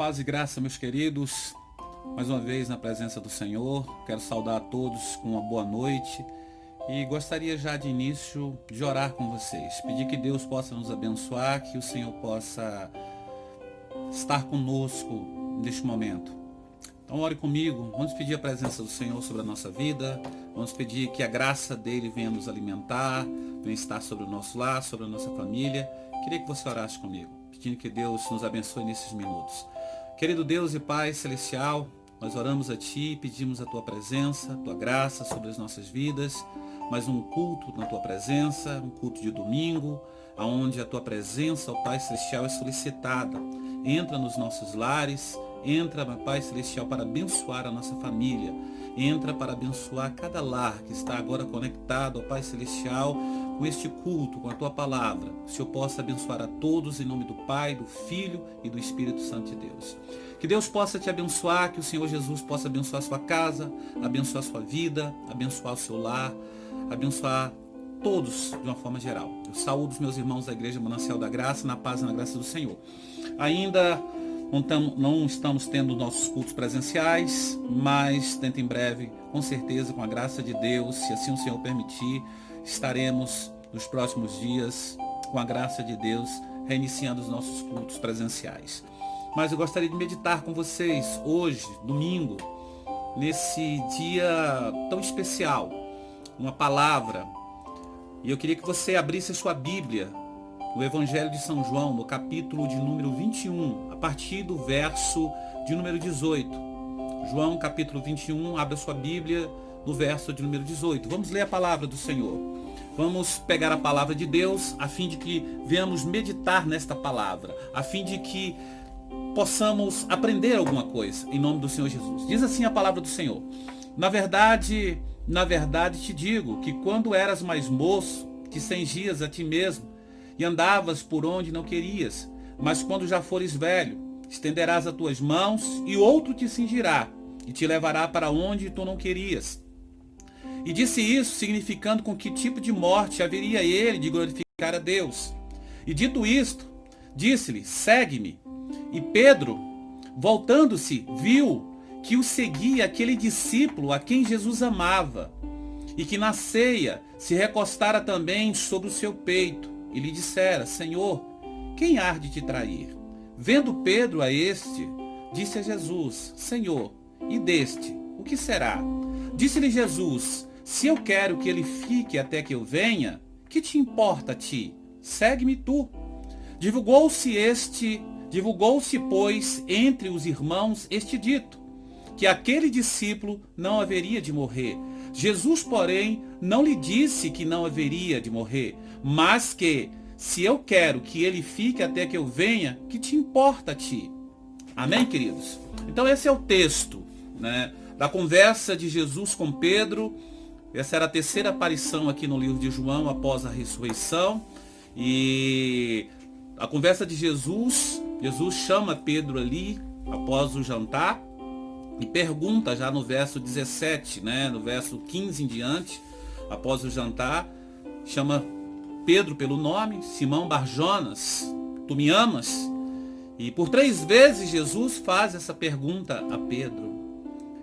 Paz e graça, meus queridos, mais uma vez na presença do Senhor. Quero saudar a todos com uma boa noite e gostaria já de início de orar com vocês, pedir que Deus possa nos abençoar, que o Senhor possa estar conosco neste momento. Então ore comigo, vamos pedir a presença do Senhor sobre a nossa vida, vamos pedir que a graça dele venha nos alimentar, venha estar sobre o nosso lar, sobre a nossa família. Queria que você orasse comigo, pedindo que Deus nos abençoe nesses minutos. Querido Deus e Pai Celestial, nós oramos a Ti e pedimos a Tua presença, a Tua graça sobre as nossas vidas, mais um culto na Tua presença, um culto de domingo, onde a Tua presença, ó Pai Celestial, é solicitada. Entra nos nossos lares, entra, meu Pai Celestial, para abençoar a nossa família, entra para abençoar cada lar que está agora conectado, ó Pai Celestial, com este culto, com a Tua palavra. Que o Senhor possa abençoar a todos em nome do Pai, do Filho e do Espírito Santo de Deus. Que Deus possa te abençoar, que o Senhor Jesus possa abençoar a sua casa, abençoar a sua vida, abençoar o seu lar, abençoar todos de uma forma geral. Eu saúdo os meus irmãos da Igreja Manancial da Graça, na paz e na graça do Senhor. Ainda não estamos tendo nossos cultos presenciais, mas dentro em breve, com certeza, com a graça de Deus, se assim o Senhor permitir, estaremos nos próximos dias, com a graça de Deus, reiniciando os nossos cultos presenciais. Mas eu gostaria de meditar com vocês hoje, domingo, nesse dia tão especial, uma palavra. E eu queria que você abrisse a sua Bíblia, no Evangelho de São João, no capítulo de número 21, a partir do verso de número 18. João, capítulo 21, abre a sua Bíblia no verso de número 18. Vamos ler a palavra do Senhor. Vamos pegar a palavra de Deus, a fim de que venhamos meditar nesta palavra, a fim de que possamos aprender alguma coisa, em nome do Senhor Jesus. Diz assim a palavra do Senhor: Na verdade te digo que quando eras mais moço, te cingias a ti mesmo e andavas por onde não querias, mas quando já fores velho, estenderás as tuas mãos e outro te cingirá e te levará para onde tu não querias. E disse isso, significando com que tipo de morte haveria ele de glorificar a Deus. E dito isto, disse-lhe: segue-me. E Pedro, voltando-se, viu que o seguia aquele discípulo a quem Jesus amava, e que na ceia se recostara também sobre o seu peito, e lhe dissera: Senhor, quem há de te trair? Vendo Pedro a este, disse a Jesus: Senhor, e deste, o que será? Disse-lhe Jesus: se eu quero que ele fique até que eu venha, que te importa a ti? Segue-me tu. Divulgou-se, pois, entre os irmãos este dito, que aquele discípulo não haveria de morrer. Jesus, porém, não lhe disse que não haveria de morrer, mas que, se eu quero que ele fique até que eu venha, que te importa a ti? Amém, queridos? Então esse é o texto, né, da conversa de Jesus com Pedro. Essa era a terceira aparição aqui no livro de João após a ressurreição. E a conversa de Jesus chama Pedro ali após o jantar e pergunta já no verso 17, né, no verso 15 em diante, após o jantar, chama Pedro pelo nome: Simão Barjonas, tu me amas? E por 3 vezes Jesus faz essa pergunta a Pedro.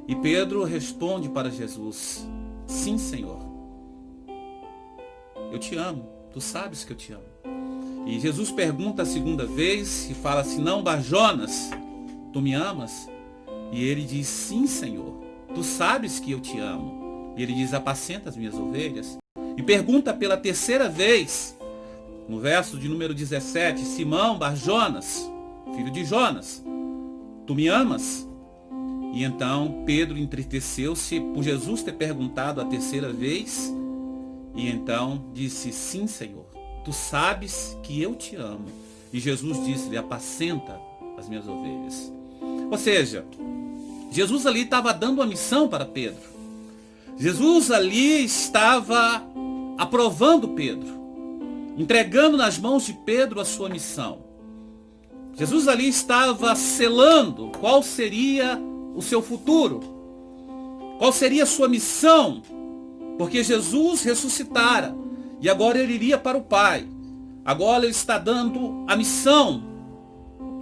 E Pedro responde para Jesus: sim, Senhor, eu te amo, tu sabes que eu te amo. E Jesus pergunta a segunda vez e fala assim: não, Barjonas, tu me amas? E ele diz: sim, Senhor, tu sabes que eu te amo. E ele diz: apacenta as minhas ovelhas. E pergunta pela terceira vez, no verso de número 17: Simão Barjonas, filho de Jonas, tu me amas? E então Pedro entristeceu-se por Jesus ter perguntado a terceira vez, e então disse: sim, Senhor, tu sabes que eu te amo. E Jesus disse-lhe: apacenta as minhas ovelhas. Ou seja, Jesus ali estava dando uma missão para Pedro. Jesus ali estava aprovando Pedro, entregando nas mãos de Pedro a sua missão. Jesus ali estava selando qual seria o seu futuro, qual seria a sua missão, porque Jesus ressuscitara e agora ele iria para o Pai. Agora ele está dando a missão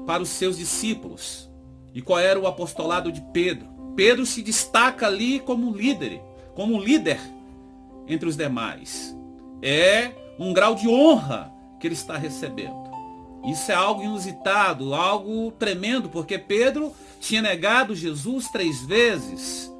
para os seus discípulos. E qual era o apostolado de Pedro? Pedro se destaca ali como um líder entre os demais. É um grau de honra que ele está recebendo. Isso é algo inusitado, algo tremendo, porque Pedro tinha negado Jesus 3 vezes.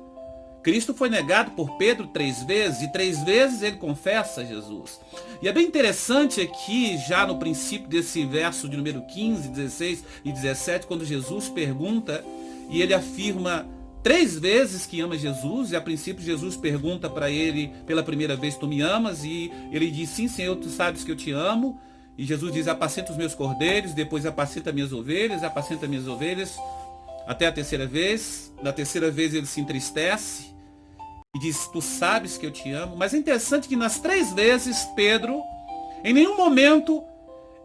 Cristo foi negado por Pedro 3 vezes, e 3 vezes ele confessa Jesus. E é bem interessante aqui, já no princípio desse verso de número 15, 16 e 17, quando Jesus pergunta, e ele afirma 3 vezes que ama Jesus, e a princípio Jesus pergunta para ele pela primeira vez, tu me amas? E ele diz, sim, Senhor, tu sabes que eu te amo. E Jesus diz, apacenta os meus cordeiros, depois apacenta minhas ovelhas, até a terceira vez. Na terceira vez ele se entristece e diz, tu sabes que eu te amo. Mas é interessante que nas 3 vezes, Pedro, em nenhum momento,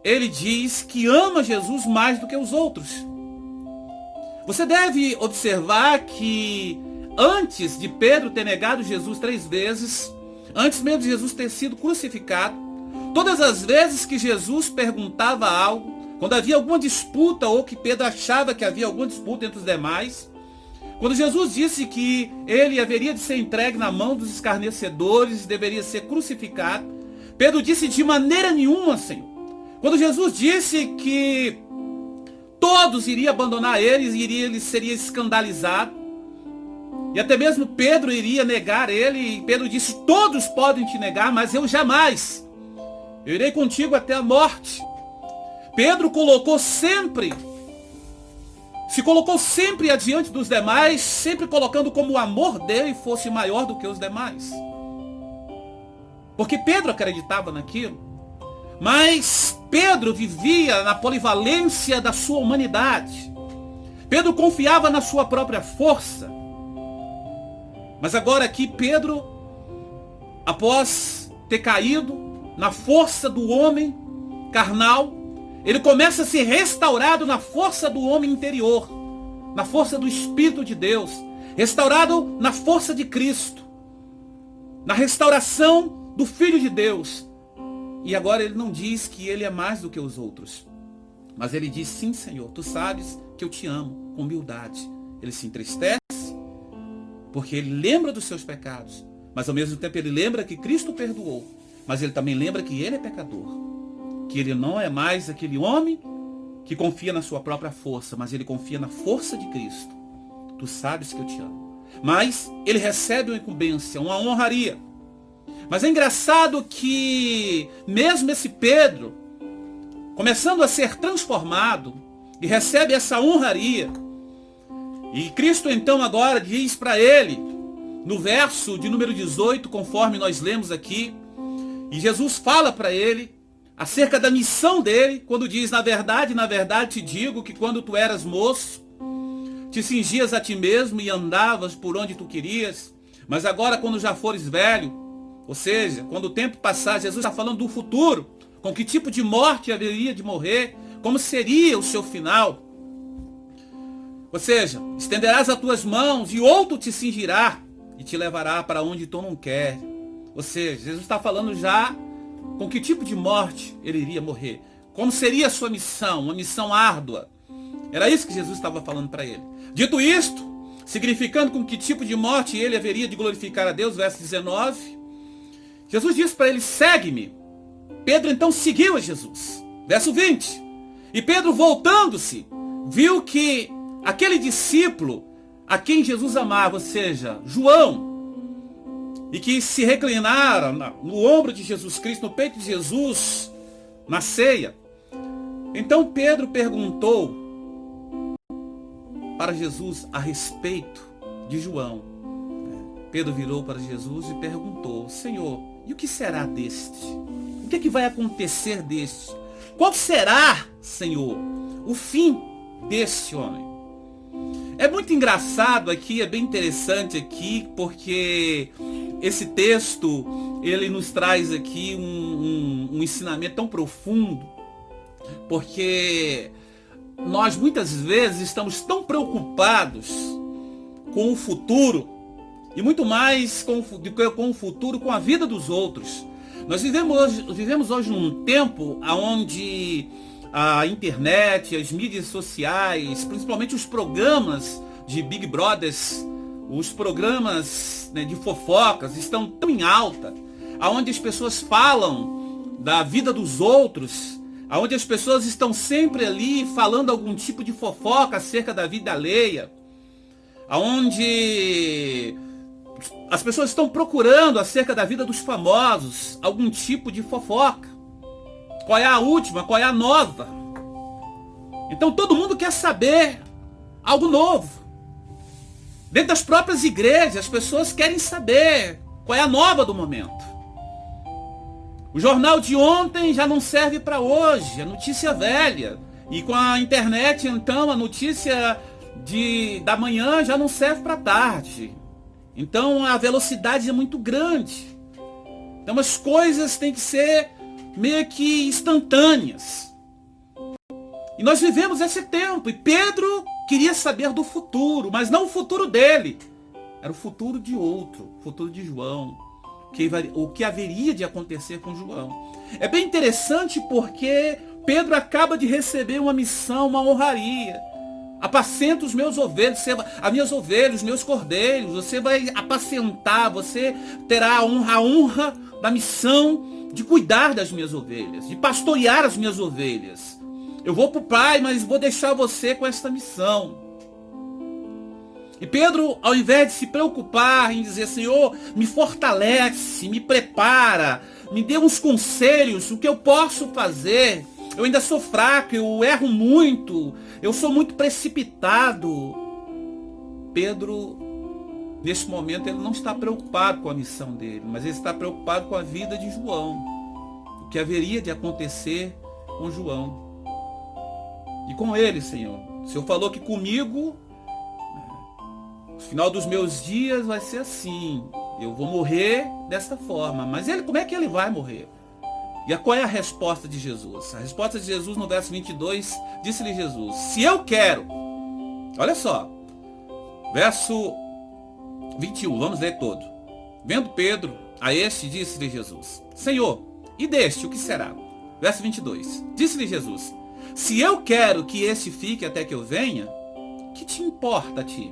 ele diz que ama Jesus mais do que os outros. Você deve observar que antes de Pedro ter negado Jesus 3 vezes, antes mesmo de Jesus ter sido crucificado, todas as vezes que Jesus perguntava algo, quando havia alguma disputa ou que Pedro achava que havia alguma disputa entre os demais, quando Jesus disse que ele haveria de ser entregue na mão dos escarnecedores e deveria ser crucificado, Pedro disse de maneira nenhuma, Senhor. Quando Jesus disse que todos iriam abandonar eles e ele seria escandalizado, e até mesmo Pedro iria negar ele, e Pedro disse, todos podem te negar, mas eu jamais. Eu irei contigo até a morte. Pedro se colocou sempre adiante dos demais, sempre colocando como o amor dele fosse maior do que os demais. Porque Pedro acreditava naquilo. Mas Pedro vivia na polivalência da sua humanidade. Pedro confiava na sua própria força. Mas agora aqui Pedro, após ter caído na força do homem carnal, ele começa a ser restaurado na força do homem interior, na força do Espírito de Deus, restaurado na força de Cristo, na restauração do Filho de Deus. E agora ele não diz que ele é mais do que os outros, mas ele diz, sim, Senhor, tu sabes que eu te amo, com humildade. Ele se entristece, porque ele lembra dos seus pecados, mas ao mesmo tempo ele lembra que Cristo perdoou. Mas ele também lembra que ele é pecador, que ele não é mais aquele homem que confia na sua própria força, mas ele confia na força de Cristo. Tu sabes que eu te amo. Mas ele recebe uma incumbência, uma honraria. Mas é engraçado que mesmo esse Pedro, começando a ser transformado, e recebe essa honraria, e Cristo então agora diz para ele, no verso de número 18, conforme nós lemos aqui, e Jesus fala para ele acerca da missão dele, quando diz, na verdade te digo que quando tu eras moço, te cingias a ti mesmo e andavas por onde tu querias, mas agora quando já fores velho, ou seja, quando o tempo passar, Jesus está falando do futuro, com que tipo de morte haveria de morrer, como seria o seu final. Ou seja, estenderás as tuas mãos e outro te cingirá e te levará para onde tu não quer. Ou seja, Jesus está falando já com que tipo de morte ele iria morrer. Como seria a sua missão, uma missão árdua. Era isso que Jesus estava falando para ele. Dito isto, significando com que tipo de morte ele haveria de glorificar a Deus, verso 19, Jesus disse para ele, segue-me. Pedro então seguiu a Jesus. Verso 20. E Pedro, voltando-se, viu que aquele discípulo a quem Jesus amava, ou seja, João, e que se reclinara no ombro de Jesus Cristo, no peito de Jesus, na ceia. Então Pedro perguntou para Jesus a respeito de João. Pedro virou para Jesus e perguntou, Senhor, e o que será deste? O que é que vai acontecer deste? Qual será, Senhor, o fim deste homem? É muito engraçado aqui, é bem interessante aqui, porque esse texto, ele nos traz aqui um ensinamento tão profundo, porque nós muitas vezes estamos tão preocupados com o futuro, e muito mais com o futuro, com a vida dos outros. Nós vivemos hoje num tempo onde a internet, as mídias sociais, principalmente os programas de Big Brothers, os programas, né, de fofocas estão tão em alta, aonde as pessoas falam da vida dos outros, aonde as pessoas estão sempre ali falando algum tipo de fofoca acerca da vida alheia, aonde as pessoas estão procurando acerca da vida dos famosos algum tipo de fofoca. Qual é a última? Qual é a nova? Então todo mundo quer saber algo novo. Dentro das próprias igrejas, as pessoas querem saber qual é a nova do momento. O jornal de ontem já não serve para hoje, é notícia velha. E com a internet, então, a notícia da manhã já não serve para tarde. Então a velocidade é muito grande. Então as coisas têm que ser meio que instantâneas. E nós vivemos esse tempo. E Pedro queria saber do futuro, mas não o futuro dele. Era o futuro de outro, o futuro de João. O que haveria de acontecer com João. É bem interessante porque Pedro acaba de receber uma missão, uma honraria. Apacenta os meus ovelhos, as minhas ovelhas, os meus cordeiros. Você vai apacentar, você terá a honra da missão de cuidar das minhas ovelhas, de pastorear as minhas ovelhas. Eu vou para o Pai, mas vou deixar você com esta missão. E Pedro, ao invés de se preocupar em dizer, Senhor, me fortalece, me prepara, me dê uns conselhos, o que eu posso fazer. Eu ainda sou fraco, eu erro muito, eu sou muito precipitado. Pedro, nesse momento, ele não está preocupado com a missão dele, mas ele está preocupado com a vida de João. O que haveria de acontecer com João. E com ele, Senhor. O Senhor falou que comigo, no final dos meus dias vai ser assim. Eu vou morrer desta forma. Mas ele, como é que ele vai morrer? E qual é a resposta de Jesus? A resposta de Jesus no verso 22, disse-lhe Jesus, se eu quero, olha só, verso 21, vamos ler todo. Vendo Pedro, a este disse-lhe Jesus, Senhor, e deste o que será? Verso 22, disse-lhe Jesus, se eu quero que este fique até que eu venha, que te importa a ti?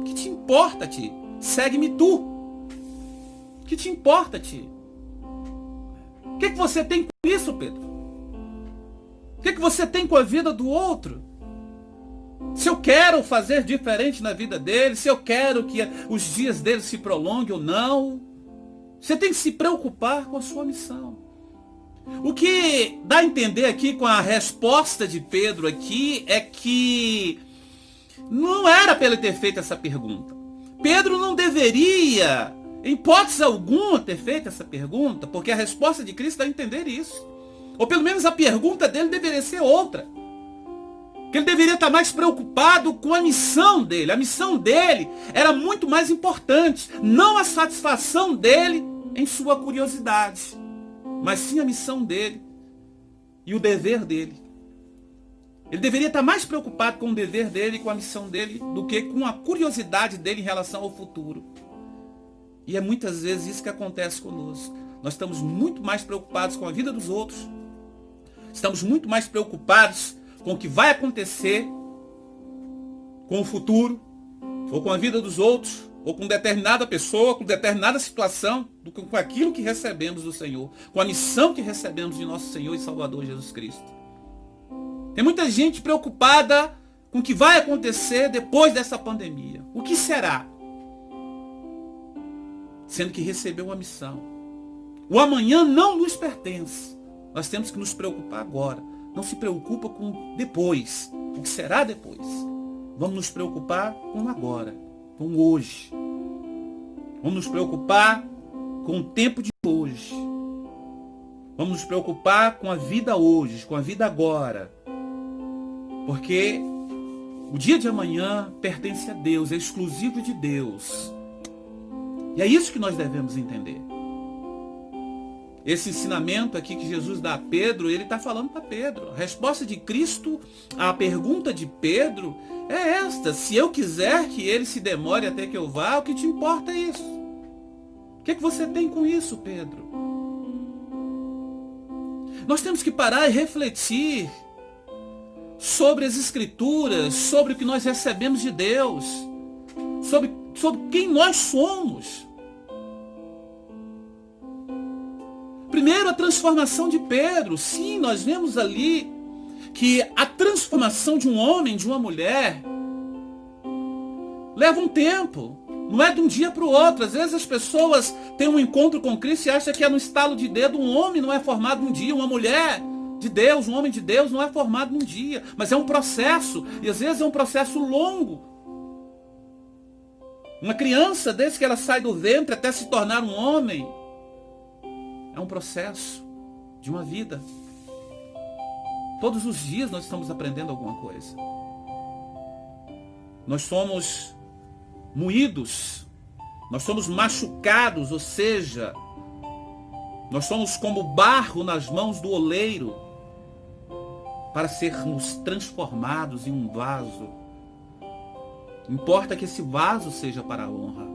Que te importa a ti? Segue-me tu. Que te importa a ti? O que você tem com isso, Pedro? O que você tem com a vida do outro? Se eu quero fazer diferente na vida dele, se eu quero que os dias dele se prolonguem ou não, você tem que se preocupar com a sua missão. O que dá a entender aqui com a resposta de Pedro aqui é que não era para ele ter feito essa pergunta. Pedro não deveria, em hipótese alguma, ter feito essa pergunta, porque a resposta de Cristo dá a entender isso. Ou pelo menos a pergunta dele deveria ser outra. Que ele deveria estar mais preocupado com a missão dele. A missão dele era muito mais importante. Não a satisfação dele em sua curiosidade, mas sim a missão dele e o dever dele. Ele deveria estar mais preocupado com o dever dele e com a missão dele do que com a curiosidade dele em relação ao futuro. E é muitas vezes isso que acontece conosco. Nós estamos muito mais preocupados com a vida dos outros. Estamos muito mais preocupados com o que vai acontecer com o futuro, ou com a vida dos outros, ou com determinada pessoa, com determinada situação, do que com aquilo que recebemos do Senhor, com a missão que recebemos de nosso Senhor e Salvador Jesus Cristo. Tem muita gente preocupada com o que vai acontecer depois dessa pandemia. O que será? Sendo que recebeu uma missão. O amanhã não nos pertence. Nós temos que nos preocupar agora. Não se preocupa com depois. O que será depois? Vamos nos preocupar com agora, com hoje. Vamos nos preocupar com o tempo de hoje. Vamos nos preocupar com a vida hoje, com a vida agora. Porque o dia de amanhã pertence a Deus, é exclusivo de Deus. E é isso que nós devemos entender. Esse ensinamento aqui que Jesus dá a Pedro, ele está falando para Pedro. A resposta de Cristo à pergunta de Pedro é esta. Se eu quiser que ele se demore até que eu vá, o que te importa é isso? O que você tem com isso, Pedro? Nós temos que parar e refletir sobre as Escrituras, sobre o que nós recebemos de Deus, sobre quem nós somos. Primeiro, a transformação de Pedro. Sim, nós vemos ali que a transformação de um homem, de uma mulher, leva um tempo. Não é de um dia para o outro. Às vezes as pessoas têm um encontro com Cristo e acham que é no estalo de dedo. Um homem não é formado num dia, uma mulher de Deus, um homem de Deus não é formado num dia. Mas é um processo, e às vezes é um processo longo. Uma criança, desde que ela sai do ventre até se tornar um homem, é um processo de uma vida. Todos os dias nós estamos aprendendo alguma coisa. Nós somos moídos, nós somos machucados, ou seja, nós somos como barro nas mãos do oleiro para sermos transformados em um vaso. Importa que esse vaso seja para a honra.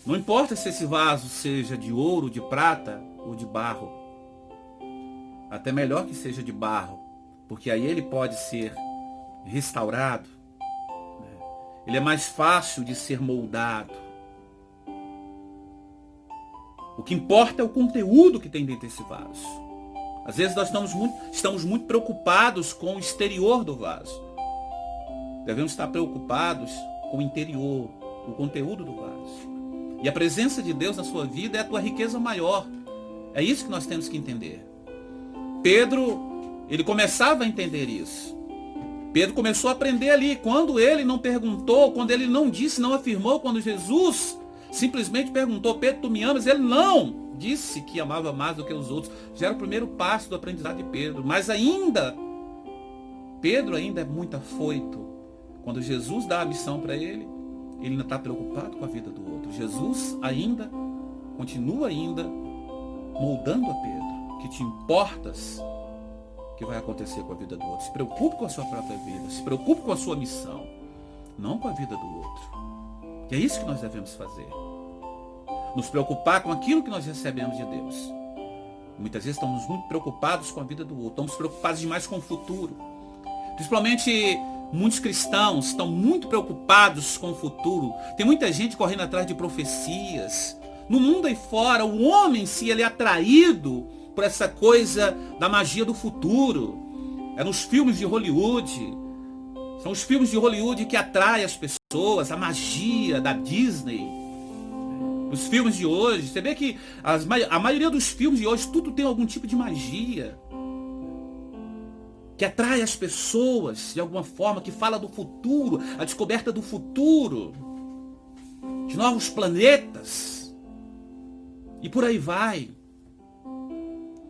Não importa se esse vaso seja de ouro, de prata ou de barro. Até melhor que seja de barro, porque aí ele pode ser restaurado. Ele é mais fácil de ser moldado. O que importa é o conteúdo que tem dentro desse vaso. Às vezes nós estamos muito preocupados com o exterior do vaso. Devemos estar preocupados com o interior, o conteúdo do vaso. E a presença de Deus na sua vida é a tua riqueza maior. É isso que nós temos que entender. Pedro, ele começava a entender isso. Pedro começou a aprender ali. Quando ele não perguntou, quando ele não disse, não afirmou, quando Jesus simplesmente perguntou, Pedro, tu me amas? Ele não disse que amava mais do que os outros. Já era o primeiro passo do aprendizado de Pedro. Mas ainda, Pedro ainda é muito afoito. Quando Jesus dá a missão para ele, ele ainda está preocupado com a vida do outro. Jesus continua moldando a Pedro. Que te importas que vai acontecer com a vida do outro. Se preocupe com a sua própria vida. Se preocupe com a sua missão. Não com a vida do outro. E é isso que nós devemos fazer. Nos preocupar com aquilo que nós recebemos de Deus. Muitas vezes estamos muito preocupados com a vida do outro. Estamos preocupados demais com o futuro. Principalmente muitos cristãos estão muito preocupados com o futuro. Tem muita gente correndo atrás de profecias. No mundo aí fora, o homem, se ele é atraído por essa coisa da magia do futuro. É nos filmes de Hollywood. São os filmes de Hollywood que atraem as pessoas, a magia da Disney. Os filmes de hoje, você vê que a maioria dos filmes de hoje, tudo tem algum tipo de magia. Que atrai as pessoas de alguma forma, que fala do futuro, a descoberta do futuro. De novos planetas. E por aí vai.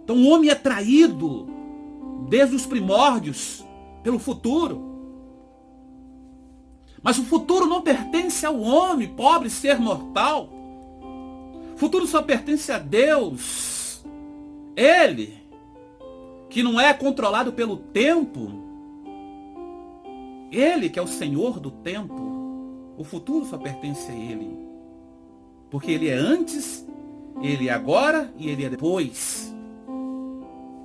Então o homem é atraído desde os primórdios pelo futuro. Mas o futuro não pertence ao homem, pobre ser mortal. O futuro só pertence a Deus. Ele, que não é controlado pelo tempo. Ele que é o Senhor do tempo. O futuro só pertence a Ele. Porque Ele é antes, Ele é agora e Ele é depois.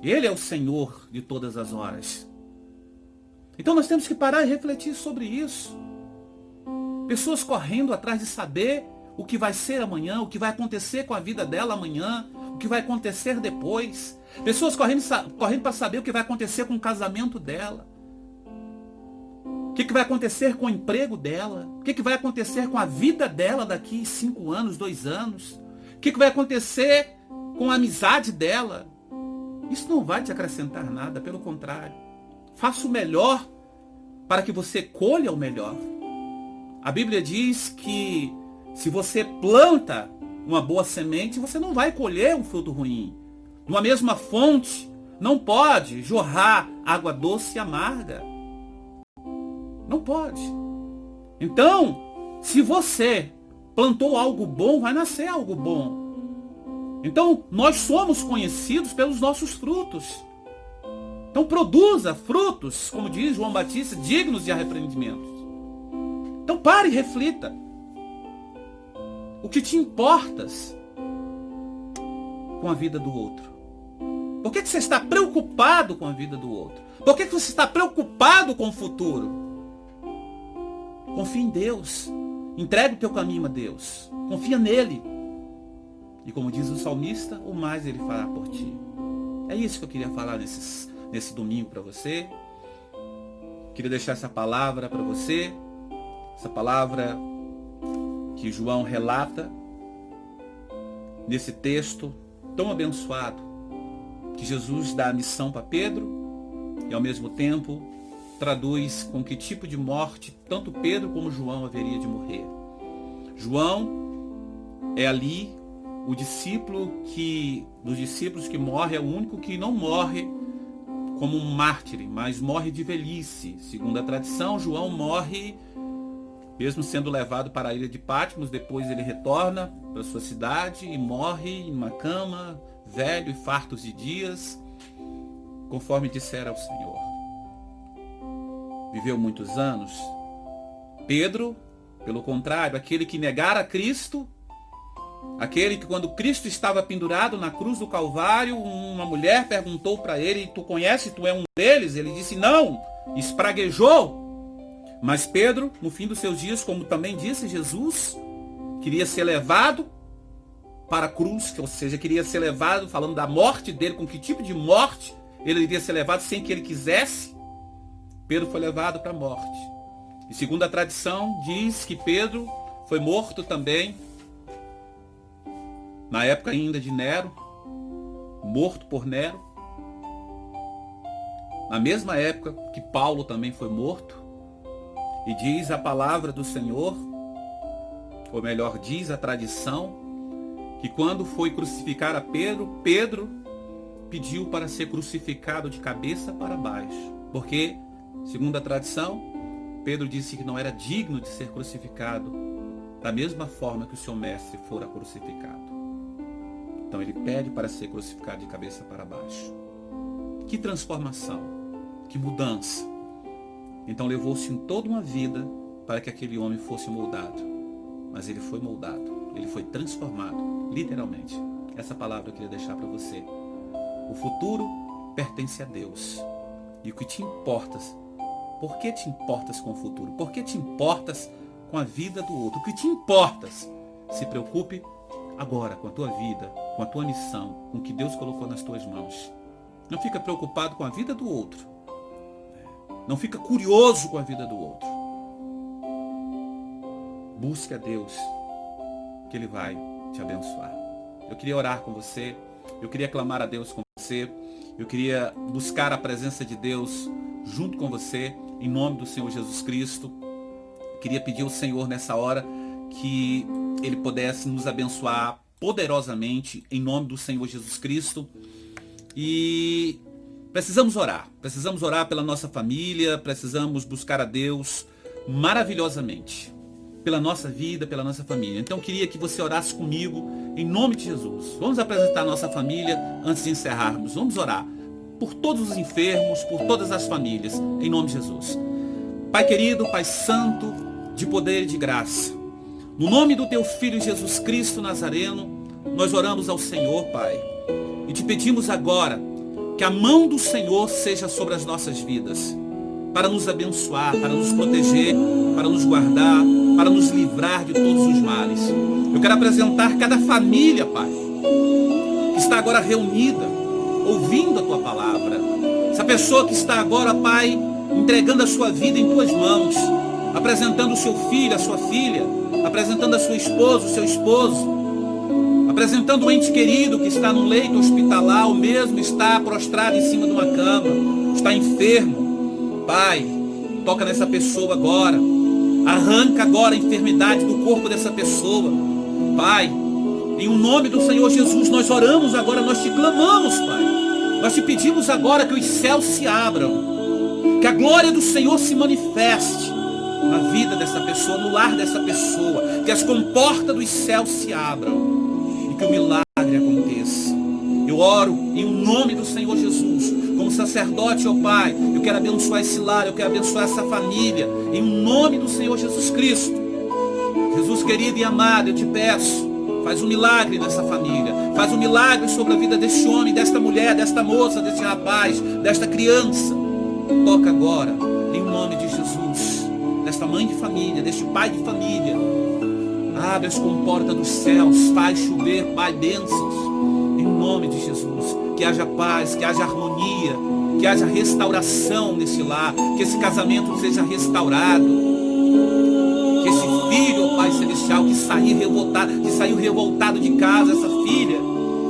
Ele é o Senhor de todas as horas. Então nós temos que parar e refletir sobre isso. Pessoas correndo atrás de saber o que vai ser amanhã, o que vai acontecer com a vida dela amanhã, o que vai acontecer depois. Pessoas correndo para saber o que vai acontecer com o casamento dela. O que vai acontecer com o emprego dela. O que vai acontecer com a vida dela daqui 5 anos, 2 anos. O que vai acontecer com a amizade dela. Isso não vai te acrescentar nada, pelo contrário. Faça o melhor para que você colha o melhor. A Bíblia diz que se você planta uma boa semente, você não vai colher um fruto ruim. Numa mesma fonte, não pode jorrar água doce e amarga. Não pode. Então, se você plantou algo bom, vai nascer algo bom. Então, nós somos conhecidos pelos nossos frutos. Então, produza frutos, como diz João Batista, dignos de arrependimento. Então, pare e reflita. O que te importas com a vida do outro? Por que você está preocupado com a vida do outro? Por que você está preocupado com o futuro? Confia em Deus. Entrega o teu caminho a Deus. Confia nele. E como diz o salmista, o mais ele fará por ti. É isso que eu queria falar nesse domingo para você. Queria deixar essa palavra para você. Essa palavra que João relata nesse texto tão abençoado, que Jesus dá a missão para Pedro e ao mesmo tempo traduz com que tipo de morte tanto Pedro como João haveria de morrer. João é ali o discípulo dos discípulos que morre, é o único que não morre como um mártir, mas morre de velhice. Segundo a tradição, João morre mesmo sendo levado para a ilha de Patmos. Depois ele retorna para sua cidade e morre em uma cama, velho e fartos de dias, conforme dissera ao Senhor. Viveu muitos anos. Pedro, pelo contrário, aquele que negara Cristo, aquele que quando Cristo estava pendurado na cruz do Calvário, uma mulher perguntou para ele: tu conhece, tu é um deles? Ele disse não, espraguejou. Mas Pedro, no fim dos seus dias, como também disse Jesus, queria ser levado para a cruz, ou seja, queria ser levado, falando da morte dele, com que tipo de morte ele iria ser levado sem que ele quisesse. Pedro foi levado para a morte. E segundo a tradição, diz que Pedro foi morto também, na época ainda de Nero, morto por Nero. Na mesma época que Paulo também foi morto. E diz a palavra do Senhor, ou melhor, diz a tradição, que quando foi crucificar a Pedro, Pedro pediu para ser crucificado de cabeça para baixo. Porque, segundo a tradição, Pedro disse que não era digno de ser crucificado da mesma forma que o seu mestre fora crucificado. Então ele pede para ser crucificado de cabeça para baixo. Que transformação, que mudança. Então levou-se em toda uma vida para que aquele homem fosse moldado. Mas ele foi moldado, ele foi transformado, literalmente. Essa palavra eu queria deixar para você. O futuro pertence a Deus. E o que te importas? Por que te importas com o futuro? Por que te importas com a vida do outro? O que te importas? Se preocupe agora com a tua vida, com a tua missão, com o que Deus colocou nas tuas mãos. Não fica preocupado com a vida do outro. Não fica curioso com a vida do outro. Busque a Deus, que Ele vai te abençoar. Eu queria orar com você, eu queria clamar a Deus com você, eu queria buscar a presença de Deus junto com você, em nome do Senhor Jesus Cristo. Eu queria pedir ao Senhor nessa hora que Ele pudesse nos abençoar poderosamente, em nome do Senhor Jesus Cristo. E precisamos orar pela nossa família, precisamos buscar a Deus maravilhosamente, pela nossa vida, pela nossa família. Então eu queria que você orasse comigo, em nome de Jesus. Vamos apresentar a nossa família antes de encerrarmos. Vamos orar por todos os enfermos, por todas as famílias, em nome de Jesus. Pai querido, Pai santo, de poder e de graça, no nome do Teu Filho Jesus Cristo Nazareno, nós oramos ao Senhor, Pai, e te pedimos agora que a mão do Senhor seja sobre as nossas vidas, para nos abençoar, para nos proteger, para nos guardar, para nos livrar de todos os males. Eu quero apresentar cada família, Pai, que está agora reunida, ouvindo a Tua palavra. Essa pessoa que está agora, Pai, entregando a sua vida em Tuas mãos, apresentando o seu filho, a sua filha, apresentando a sua esposa, o seu esposo, apresentando o ente querido que está no leito hospitalar, ou mesmo está prostrado em cima de uma cama, está enfermo. Pai, toca nessa pessoa agora, arranca agora a enfermidade do corpo dessa pessoa. Pai, em nome do Senhor Jesus, nós oramos agora, nós te clamamos, Pai. Nós te pedimos agora que os céus se abram, que a glória do Senhor se manifeste na vida dessa pessoa, no lar dessa pessoa, que as comportas dos céus se abram, que o milagre aconteça. Eu oro em nome do Senhor Jesus, como sacerdote, ó Pai, eu quero abençoar esse lar, eu quero abençoar essa família, em nome do Senhor Jesus Cristo. Jesus querido e amado, eu te peço, faz um milagre nessa família, Faz um milagre sobre a vida deste homem, desta mulher, desta moça, deste rapaz, desta criança. Toca agora, em nome de Jesus, desta mãe de família, deste pai de família. Abre as comportas dos céus, faz chover, Pai, bênçãos. Em nome de Jesus, que haja paz, que haja harmonia, que haja restauração nesse lar, que esse casamento seja restaurado. Que esse filho, Pai Celestial, que saiu revoltado de casa, essa filha,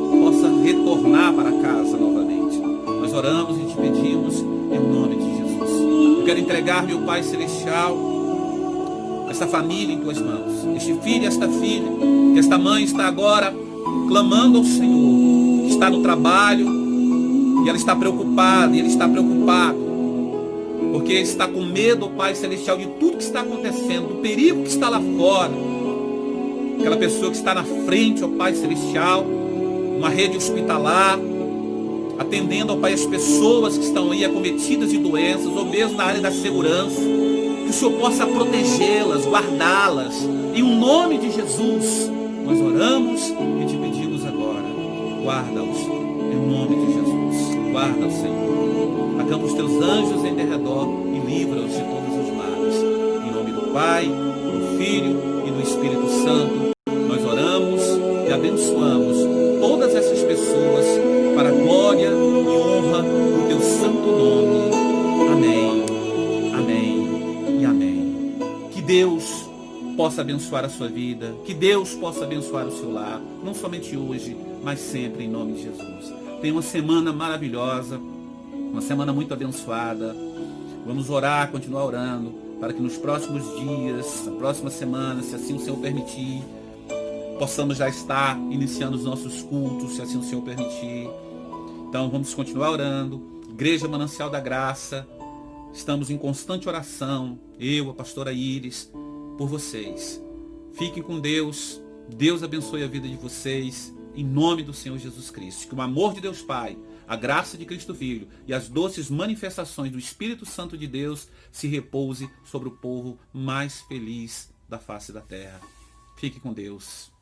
possa retornar para casa novamente. Nós oramos e te pedimos em nome de Jesus. Eu quero entregar, meu Pai Celestial, esta família em tuas mãos, este filho e esta filha, que esta mãe está agora clamando ao Senhor, que está no trabalho, e ela está preocupada, e ele está preocupado, porque está com medo, Pai Celestial, de tudo que está acontecendo, do perigo que está lá fora. Aquela pessoa que está na frente, ó Pai Celestial, uma rede hospitalar, atendendo, ó Pai, as pessoas que estão aí acometidas de doenças, ou mesmo na área da segurança, que o Senhor possa protegê-las, guardá-las, em nome de Jesus. Nós oramos e te pedimos agora, guarda-os, em nome de Jesus, guarda-os, Senhor. Acampa os teus anjos em derredor e livra-os de todos os males. Em nome do Pai, do Filho e do Espírito Santo, nós oramos e abençoamos todas essas pessoas para a glória e honra do teu santo nome. Amém, amém e amém. Que Deus possa abençoar a sua vida, que Deus possa abençoar o seu lar, não somente hoje, mas sempre, em nome de Jesus. Tenha uma semana maravilhosa, uma semana muito abençoada. Vamos orar, continuar orando, para que nos próximos dias, na próxima semana, se assim o Senhor permitir, possamos já estar iniciando os nossos cultos, se assim o Senhor permitir. Então vamos continuar orando. Igreja Manancial da Graça, estamos em constante oração, eu, a pastora Iris, por vocês. Fiquem com Deus. Deus abençoe a vida de vocês, em nome do Senhor Jesus Cristo. Que o amor de Deus Pai, a graça de Cristo Filho e as doces manifestações do Espírito Santo de Deus se repouse sobre o povo mais feliz da face da terra. Fique com Deus.